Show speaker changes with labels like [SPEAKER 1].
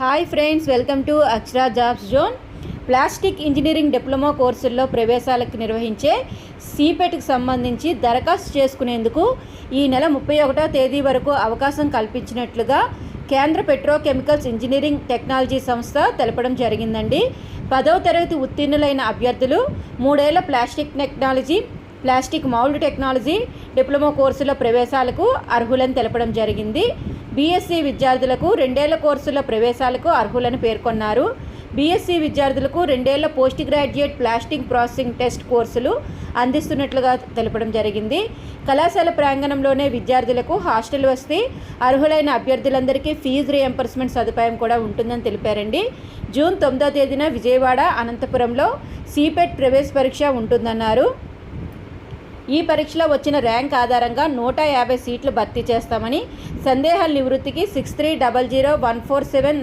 [SPEAKER 1] Hi friends, welcome to Akshara jobs zone. Plastic engineering diploma కోర్సుల్లో ప్రవేశాలకు నిర్వహించే సిపెట్కి సంబంధించి దరఖాస్తు చేసుకునేందుకు ఈ నెల 31వ తేదీ వరకు అవకాశం కల్పించినట్లుగా కేంద్ర పెట్రోకెమికల్స్ ఇంజనీరింగ్ టెక్నాలజీ సంస్థ తెలపడం జరిగిందండి. 10వ తరగతి ఉత్తీర్ణులైన అభ్యర్థులు 3 ఏళ్ల plastic technology, plastic mould technology diploma కోర్సుల ప్రవేశాలకు అర్హులని తెలపడం జరిగింది. బీఎస్సీ విద్యార్థులకు 2 ఏళ్ల కోర్సుల ప్రవేశాలకు అర్హులని పేర్కొన్నారు. బీఎస్సీ విద్యార్థులకు 2 ఏళ్ల post graduate plastic processing test కోర్సులు అందిస్తున్నట్లుగా తెలపడం జరిగింది. కళాశాల ప్రాంగణంలోనే విద్యార్థులకు హాస్టల్ వసతి, అర్హులైన అభ్యర్థులందరికీ ఫీజు రియంబర్స్మెంట్ సదుపాయం కూడా ఉంటుందని తెలిపారండి. జూన్ 9వ తేదీన విజయవాడ, అనంతపురంలో సిపెట్ ప్రవేశ పరీక్ష ఉంటుందన్నారు. ఈ పరీక్షలో వచ్చిన ర్యాంక్ ఆధారంగా 150 సీట్లు భర్తీ చేస్తామని, సందేహాల నివృత్తికి 63001479